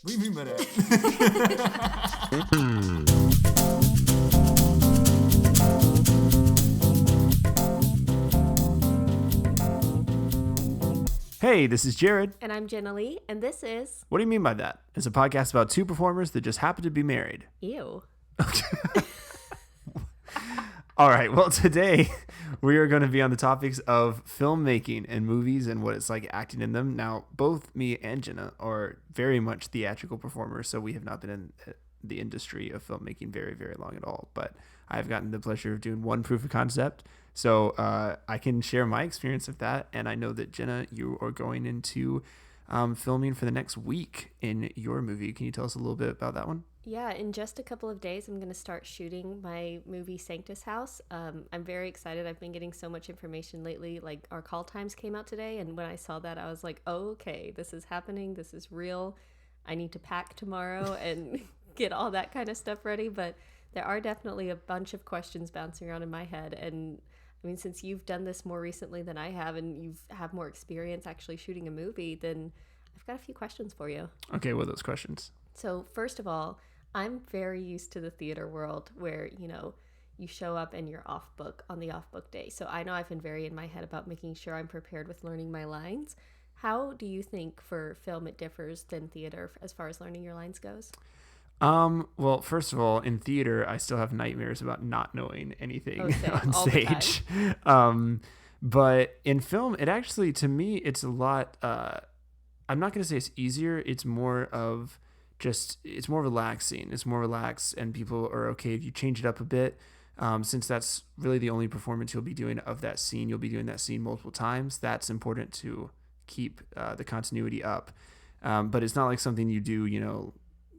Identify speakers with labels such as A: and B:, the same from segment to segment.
A: What do you mean by that? Hey, this is Jared.
B: And I'm Jenna Lee, and this is...
A: What do you mean by that? It's a podcast about two performers that just happen to be married.
B: Ew.
A: All right, well, today we are going to be on the topics of filmmaking and movies and what it's like acting in them. Now, both me and Jenna are very much theatrical performers, so we have not been in the industry of filmmaking very, very long at all. But I've gotten the pleasure of doing one proof of concept, so I can share my experience of that. And I know that, Jenna, you are going into filming for the next week in your movie. Can you tell us a little bit about that one?
B: Yeah, in just a couple of days, I'm going to start shooting my movie Sanctus House. I'm very excited. I've been getting so much information lately. Like, our call times came out today, and when I saw that, I was like, oh, okay, this is happening. This is real. I need to pack tomorrow and get all that kind of stuff ready. But there are definitely a bunch of questions bouncing around in my head. And I mean, since you've done this more recently than I have, and you have more experience actually shooting a movie, then I've got a few questions for you.
A: Okay, what are those questions?
B: So first of all, I'm very used to the theater world where, you know, you show up and you're off book on the off book day. So I know I've been very in my head about making sure I'm prepared with learning my lines. How do you think for film it differs than theater as far as learning your lines goes?
A: Well, first of all, in theater, I still have nightmares about not knowing anything on
B: all
A: stage. But in film, it actually, to me, it's a lot, I'm not going to say it's easier. It's more relaxing. It's more relaxed, and people are okay if you change it up a bit. Since that's really the only performance you'll be doing of that scene, you'll be doing that scene multiple times. That's important to keep the continuity up. But it's not like something you do,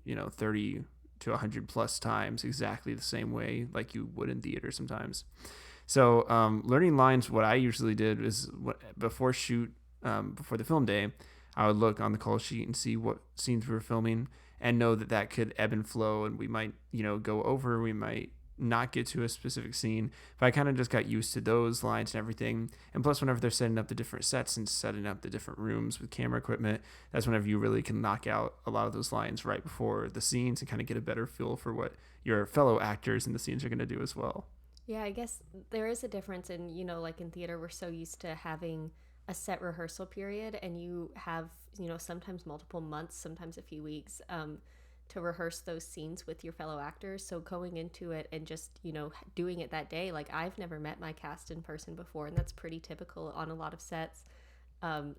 A: 30 to 100 plus times exactly the same way like you would in theater sometimes. So learning lines, what I usually did is before the film day, I would look on the call sheet and see what scenes we were filming and know that could ebb and flow, and we might, go over, we might not get to a specific scene. But I kind of just got used to those lines and everything. And plus, whenever they're setting up the different sets and setting up the different rooms with camera equipment, that's whenever you really can knock out a lot of those lines right before the scenes and kind of get a better feel for what your fellow actors in the scenes are going to do as well.
B: Yeah, I guess there is a difference in, like in theater, we're so used to having a set rehearsal period, and you have, sometimes multiple months, sometimes a few weeks to rehearse those scenes with your fellow actors. So going into it and just, doing it that day, like I've never met my cast in person before, and that's pretty typical on a lot of sets.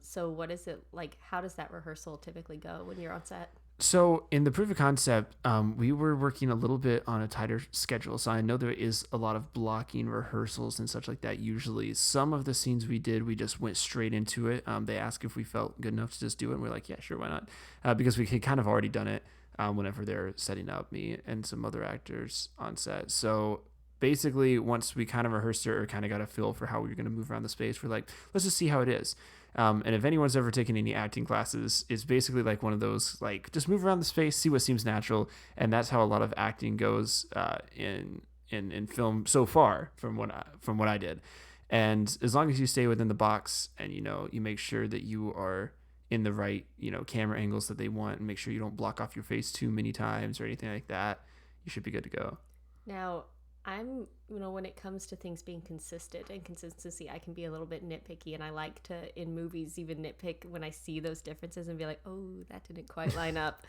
B: So what is it like? How does that rehearsal typically go when you're on set?
A: So in the proof of concept, we were working a little bit on a tighter schedule. So I know there is a lot of blocking rehearsals and such like that. Usually some of the scenes we did, we just went straight into it. They asked if we felt good enough to just do it. And we're like, yeah, sure, why not? Because we had kind of already done it whenever they're setting up me and some other actors on set. So basically, once we kind of rehearsed it or kind of got a feel for how we were going to move around the space, we're like, let's just see how it is. And if anyone's ever taken any acting classes, it's basically like one of those, like, just move around the space, see what seems natural. And that's how a lot of acting goes in film so far from what I did. And as long as you stay within the box and, you make sure that you are in the right, camera angles that they want, and make sure you don't block off your face too many times or anything like that, you should be good to go.
B: Now, I'm, when it comes to things being consistent and consistency, I can be a little bit nitpicky, and I like to, in movies, even nitpick when I see those differences and be like, oh, that didn't quite line up.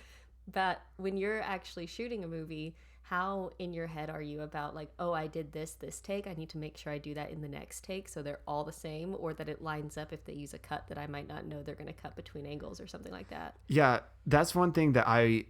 B: But when you're actually shooting a movie, how in your head are you about like, oh, I did this take, I need to make sure I do that in the next take so they're all the same, or that it lines up if they use a cut that I might not know they're going to cut between angles or something like that?
A: Yeah, that's one thing that I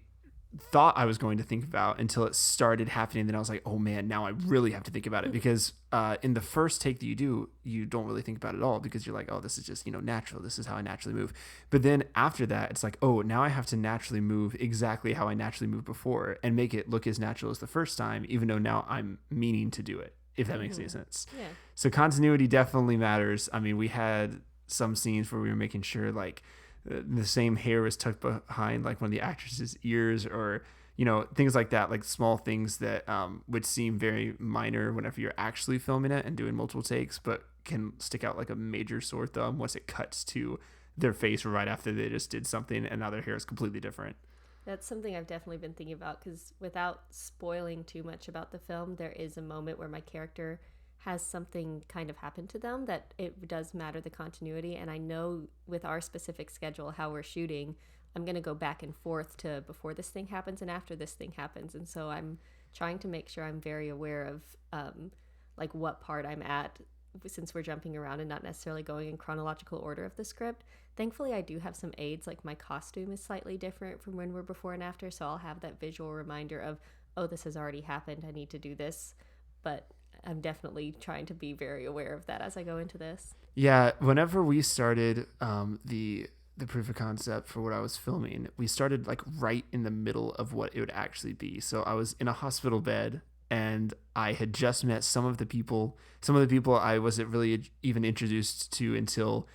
A: thought I was going to think about until it started happening. Then I was like, oh man, now I really have to think about it, because in the first take that you do, you don't really think about it at all, because you're like, oh, this is just, natural. This is how I naturally move. But then after that, it's like, oh, now I have to naturally move exactly how I naturally moved before and make it look as natural as the first time, even though now I'm meaning to do it, if that makes any sense.
B: Yeah.
A: So continuity definitely matters. I mean, we had some scenes where we were making sure like the same hair was tucked behind like one of the actresses' ears, or things like that, like small things that would seem very minor whenever you're actually filming it and doing multiple takes, but can stick out like a major sore thumb once it cuts to their face right after they just did something and now their hair is completely different.
B: That's something I've definitely been thinking about because without spoiling too much about the film, there is a moment where my character has something kind of happen to them that it does matter the continuity. And I know with our specific schedule, how we're shooting, I'm going to go back and forth to before this thing happens and after this thing happens. And so I'm trying to make sure I'm very aware of like what part I'm at since we're jumping around and not necessarily going in chronological order of the script. Thankfully, I do have some aids, like my costume is slightly different from when we're before and after, so I'll have that visual reminder of, oh, this has already happened, I need to do this. But I'm definitely trying to be very aware of that as I go into this.
A: Yeah, whenever we started the proof of concept for what I was filming, we started like right in the middle of what it would actually be. So I was in a hospital bed and I had just met some of the people I wasn't really even introduced to until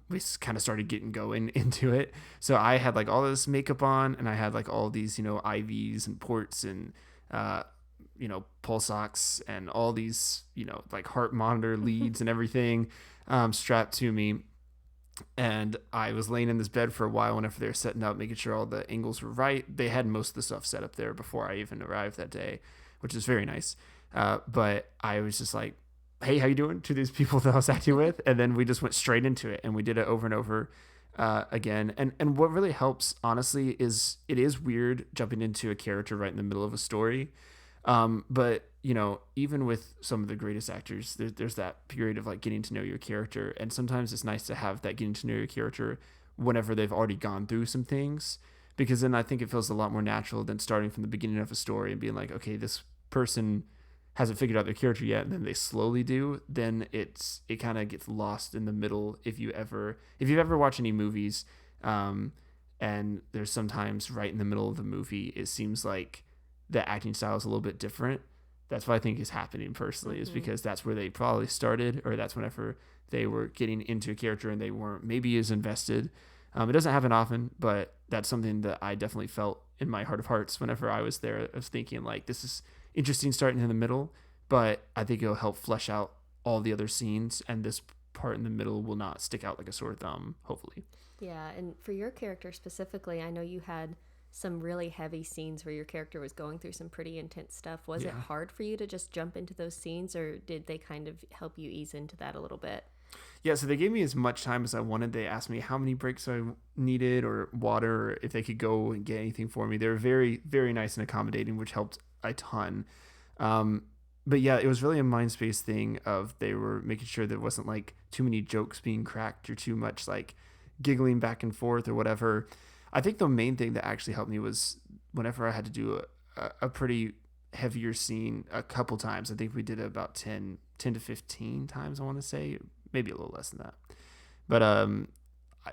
A: we kind of started getting going into it. So I had like all this makeup on and I had like all these, IVs and ports and, pulse ox and all these, like heart monitor leads and everything strapped to me. And I was laying in this bed for a while whenever they were setting up, making sure all the angles were right. They had most of the stuff set up there before I even arrived that day, which is very nice. But I was just like, hey, how you doing, to these people that I was acting with? And then we just went straight into it and we did it over and over again. And what really helps, honestly, is it is weird jumping into a character right in the middle of a story. But even with some of the greatest actors, there's that period of like getting to know your character. And sometimes it's nice to have that getting to know your character whenever they've already gone through some things, because then I think it feels a lot more natural than starting from the beginning of a story and being like, okay, this person hasn't figured out their character yet, and then they slowly do. Then it kind of gets lost in the middle. If you've ever watched any movies, and there's sometimes right in the middle of the movie, it seems like the acting style is a little bit different. That's what I think is happening personally, is because that's where they probably started, or that's whenever they were getting into a character and they weren't maybe as invested. It doesn't happen often, but that's something that I definitely felt in my heart of hearts whenever I was there. I was thinking like, this is interesting starting in the middle, but I think it'll help flesh out all the other scenes, and this part in the middle will not stick out like a sore thumb, hopefully.
B: Yeah, and for your character specifically, I know you had some really heavy scenes where your character was going through some pretty intense stuff. Was it hard for you to just jump into those scenes, or did they kind of help you ease into that a little bit?
A: Yeah, so they gave me as much time as I wanted. They asked me how many breaks I needed or water, or if they could go and get anything for me. They were very, very nice and accommodating, which helped a ton. But yeah, it was really a mind space thing of they were making sure there wasn't like too many jokes being cracked or too much like giggling back and forth or whatever. I think the main thing that actually helped me was whenever I had to do a pretty heavier scene a couple times. I think we did it about 10 to 15 times, I want to say, maybe a little less than that. But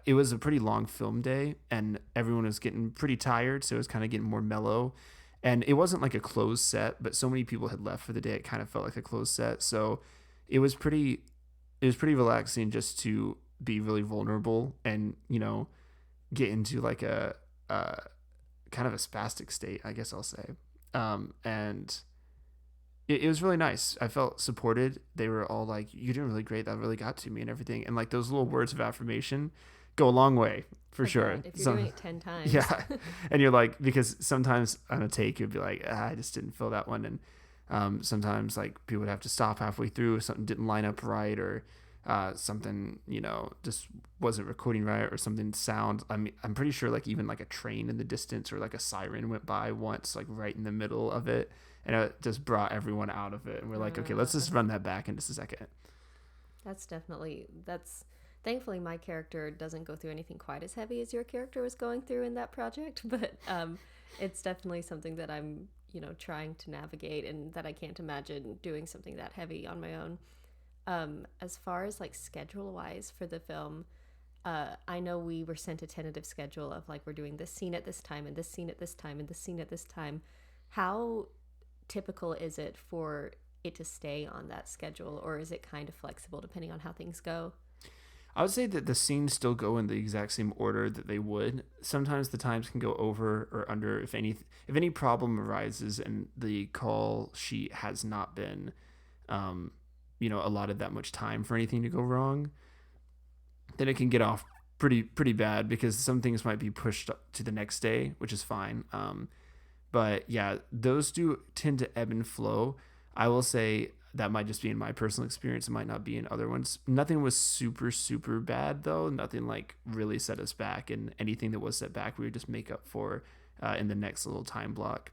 A: it was a pretty long film day and everyone was getting pretty tired, so it was kind of getting more mellow. And it wasn't like a closed set, but so many people had left for the day, it kind of felt like a closed set. So it was pretty relaxing just to be really vulnerable and, get into like a kind of a spastic state, I guess I'll say. And it was really nice. I felt supported. They were all like, "You're doing really great. That really got to me," and everything. And like those little words of affirmation go a long way for sure.
B: If you're doing it 10 times.
A: Yeah. And you're like, because sometimes on a take, you'd be like, I just didn't feel that one. And sometimes like people would have to stop halfway through if something didn't line up right, or something, just wasn't recording right, or something sound. I mean, I'm pretty sure like even like a train in the distance or like a siren went by once, like right in the middle of it. And it just brought everyone out of it. And we're like, okay, let's just run that back in just a second.
B: That's thankfully my character doesn't go through anything quite as heavy as your character was going through in that project. But it's definitely something that I'm, trying to navigate, and that I can't imagine doing something that heavy on my own. As far as like schedule wise for the film, I know we were sent a tentative schedule of like, we're doing this scene at this time and this scene at this time and this scene at this time. How typical is it for it to stay on that schedule, or is it kind of flexible depending on how things go?
A: I would say that the scenes still go in the exact same order that they would. Sometimes the times can go over or under if any problem arises and the call sheet has not been allotted that much time for anything to go wrong. Then it can get off pretty bad because some things might be pushed to the next day, which is fine. But yeah, those do tend to ebb and flow. I will say that might just be in my personal experience. It might not be in other ones. Nothing was super, super bad though. Nothing like really set us back, and anything that was set back, we would just make up for in the next little time block.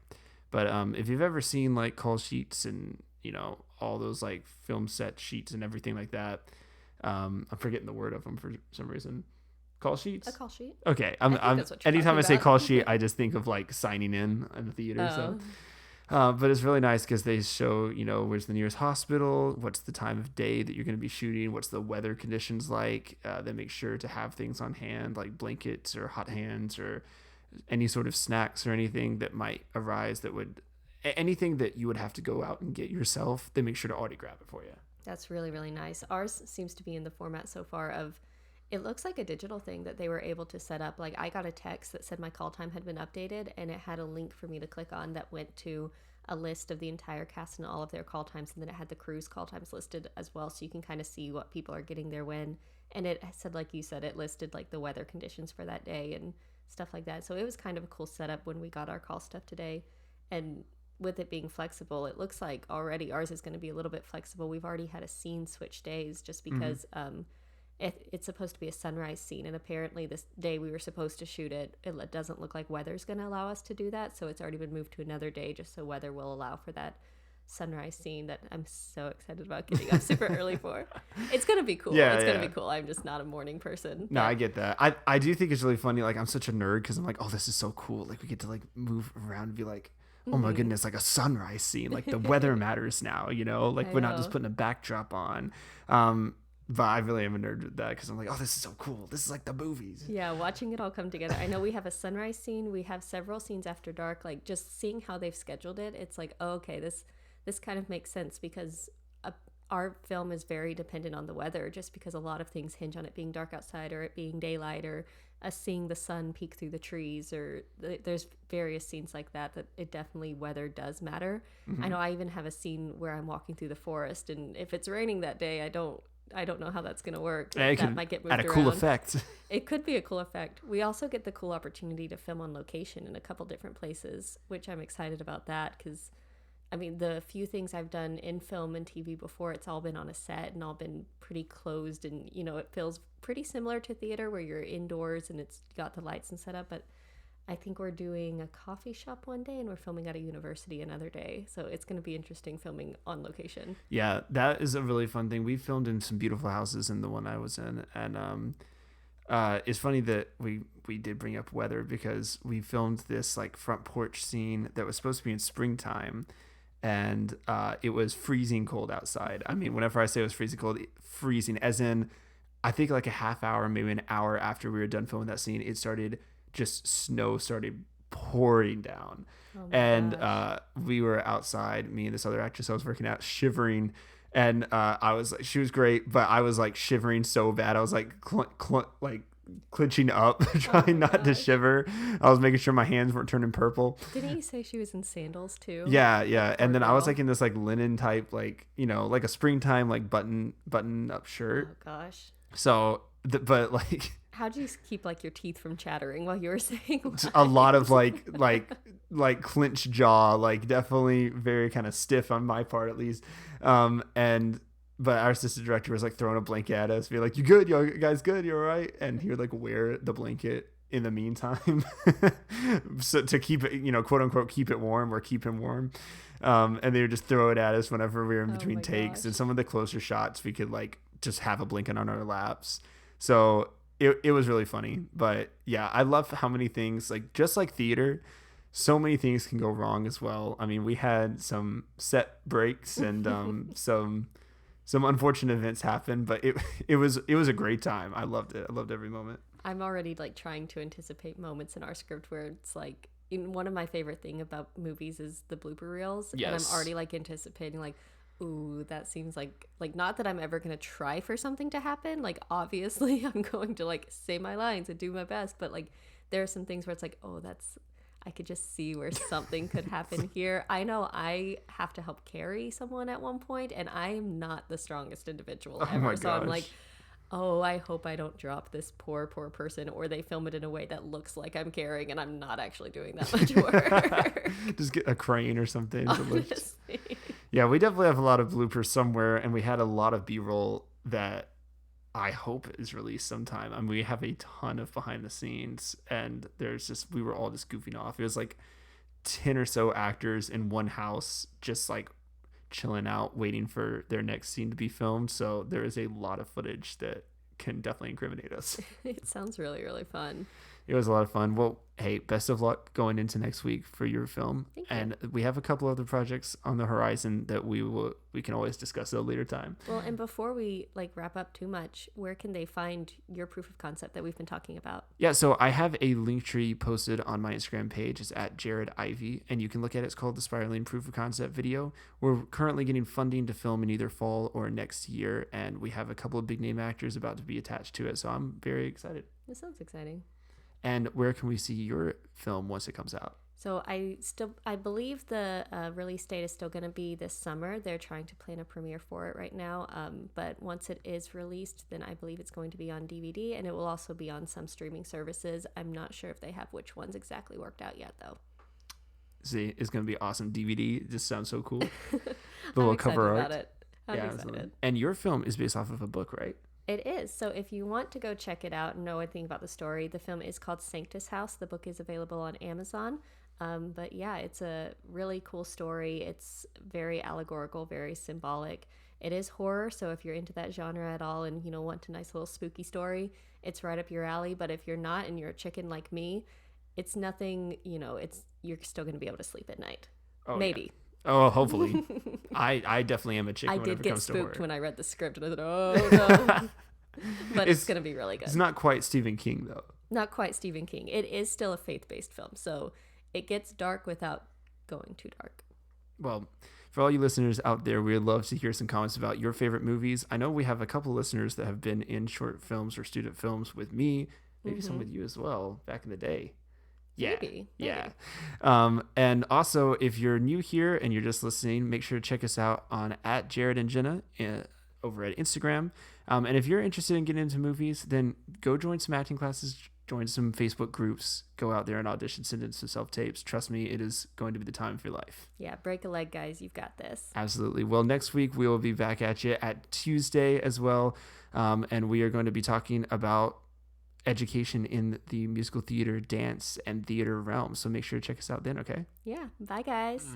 A: But if you've ever seen like call sheets and, you know, all those like film set sheets and everything like that, I'm forgetting the word of them for some reason. Call sheets?
B: A call sheet.
A: Okay.
B: That's what you're
A: Anytime I
B: talking
A: say
B: about.
A: call sheet, I just think of like signing in the theater. So, but it's really nice because they show, you know, where's the nearest hospital, what's the time of day that you're going to be shooting, what's the weather conditions like. They make sure to have things on hand like blankets or hot hands or any sort of snacks or anything that might arise that would, anything that you would have to go out and get yourself, they make sure to already grab it for you.
B: That's really, really nice. Ours seems to be in the format so far of, it looks like a digital thing that they were able to set up. Like I got a text that said my call time had been updated, and it had a link for me to click on that went to a list of the entire cast and all of their call times. And then it had the crew's call times listed as well. So you can kind of see what people are getting there when. And it said, like you said, it listed like the weather conditions for that day and stuff like that. So it was kind of a cool setup when we got our call stuff today. And with it being flexible, it looks like already ours is going to be a little bit flexible. We've already had a scene switch days just because it's supposed to be a sunrise scene, and apparently this day we were supposed to shoot it doesn't look like weather's going to allow us to do that, so it's already been moved to another day just so weather will allow for that sunrise scene that I'm so excited about getting up super early for. It's going to be cool. It's going to be cool. I'm just not a morning person.
A: No, I get that. I do think it's really funny. Like, I'm such a nerd because I'm like, oh, this is so cool. Like, we get to like move around and be like, oh my goodness, like a sunrise scene. Like the weather matters now, you know? Like we're not just putting a backdrop on. But I really am a nerd with that because I'm like, oh, this is so cool. This is like the movies.
B: Yeah, watching it all come together. I know we have a sunrise scene. We have several scenes after dark. Like just seeing how they've scheduled it, it's like, oh, okay, this kind of makes sense because our film is very dependent on the weather just because a lot of things hinge on it being dark outside or it being daylight or us seeing the sun peek through the trees or there's various scenes like that it definitely weather does matter. I know I even have a scene where I'm walking through the forest, and if it's raining that day, I don't know how that's going to work. That might get moved around.
A: Add a cool effect.
B: It could be a cool effect. We also get the cool opportunity to film on location in a couple different places, which I'm excited about that because, I mean, the few things I've done in film and TV before, it's all been on a set and all been pretty closed, and, you know, it feels pretty similar to theater where you're indoors and it's got the lights and set up, but I think we're doing a coffee shop one day and we're filming at a university another day. So it's going to be interesting filming on location. Yeah,
A: that is a really fun thing. We filmed in some beautiful houses in the one I was in. And it's funny that we did bring up weather because we filmed this like front porch scene that was supposed to be in springtime. And it was freezing cold outside. I mean, whenever I say it was freezing cold, freezing as in, I think like a half hour, maybe an hour after we were done filming that scene, snow started pouring down. And we were outside, me and this other actress I was working out, shivering, and I was like, she was great, but I was like shivering so bad. I was like clenching up trying not to shiver. I was making sure my hands weren't turning purple.
B: Didn't you say she was in sandals too?
A: Yeah. And then I was like in this like linen type, like, you know, like a springtime like button up shirt.
B: Oh gosh.
A: So but like,
B: how'd you keep like your teeth from chattering while you were saying lines?
A: A lot of like clenched jaw, like definitely very kind of stiff on my part at least. But our assistant director was like throwing a blanket at us, be like, "You good? You guys good? You all right?" And he would like wear the blanket in the meantime, so to keep it, you know, quote unquote, keep it warm or keep him warm. And they would just throw it at us whenever we were in between takes. Gosh. And some of the closer shots, we could like just have a blanket on our laps. So it was really funny. But yeah, I love how many things, like just like theater, so many things can go wrong as well. I mean, we had some set breaks and some unfortunate events happen, but it was a great time. I loved it. I loved every moment.
B: I'm already like trying to anticipate moments in our script where it's like, one of my favorite thing about movies is the blooper reels. Yes. And I'm already like anticipating like, ooh, that seems like not that I'm ever going to try for something to happen. Like obviously I'm going to like say my lines and do my best, but like there are some things where it's like, oh, I could just see where something could happen here. I know I have to help carry someone at one point, and I am not the strongest individual ever. So I'm like, Oh, I hope I don't drop this poor person, or they film it in a way that looks like I'm carrying and I'm not actually doing that much work.
A: Just get a crane or something to lift.
B: Honestly.
A: Yeah, we definitely have a lot of bloopers somewhere, and we had a lot of B-roll that I hope is released sometime. I mean, we have a ton of behind the scenes, and we were all just goofing off. It was like 10 or so actors in one house, just like chilling out, waiting for their next scene to be filmed. So there is a lot of footage that can definitely incriminate us.
B: It sounds really, really fun.
A: It was a lot of fun. Well, hey, best of luck going into next week for your film.
B: Thank you.
A: And we have a couple other projects on the horizon that we can always discuss at a later time.
B: Well, and before we wrap up too much, where can they find your proof of concept that we've been talking about?
A: Yeah, so I have a link tree posted on my Instagram page. It's at Jared Ivy, and you can look at it. It's called the Spiraling Proof of Concept video. We're currently getting funding to film in either fall or next year, and we have a couple of big name actors about to be attached to it. So I'm very excited.
B: This sounds exciting.
A: And where can we see your film once it comes out?
B: So I believe the release date is still going to be this summer. They're trying to plan a premiere for it right now. But once it is released, then I believe it's going to be on DVD, and it will also be on some streaming services. I'm not sure if they have which ones exactly worked out yet, though.
A: See, it's going to be awesome. DVD. It just sounds so cool. The
B: I'm
A: little
B: excited
A: cover art.
B: about it. I'm excited.
A: Absolutely. And your film is based off of a book, right?
B: It is. So if you want to go check it out and know anything about the story, the film is called Sanctus House. The book is available on Amazon. But yeah, it's a really cool story. It's very allegorical, very symbolic. It is horror, so if you're into that genre at all and want a nice little spooky story, it's right up your alley. But if you're not and you're a chicken like me, it's nothing. You're still going to be able to sleep at night.
A: Oh,
B: maybe.
A: Yeah. Oh, hopefully. I definitely am a chicken
B: I
A: whenever
B: did
A: it
B: get
A: comes to horror.
B: spooked when I read the script, and I thought, oh no. But it's going to be really good.
A: It's not quite Stephen King, though.
B: Not quite Stephen King. It is still a faith-based film, so it gets dark without going too dark.
A: Well, for all you listeners out there, we would love to hear some comments about your favorite movies. I know we have a couple listeners that have been in short films or student films with me, maybe some with you as well, back in the day. Yeah.
B: Maybe.
A: Yeah. And also, if you're new here and you're just listening, make sure to check us out on @JaredandJenna over at Instagram. And if you're interested in getting into movies, then go join some acting classes, join some Facebook groups, go out there and audition, send in some self-tapes. Trust me, it is going to be the time of your life.
B: Yeah, break a leg, guys. You've got this.
A: Absolutely. Well, next week we will be back at you at Tuesday as well. And we are going to be talking about education in the musical theater, dance, and theater realm. So make sure to check us out then, okay?
B: Yeah. Bye, guys.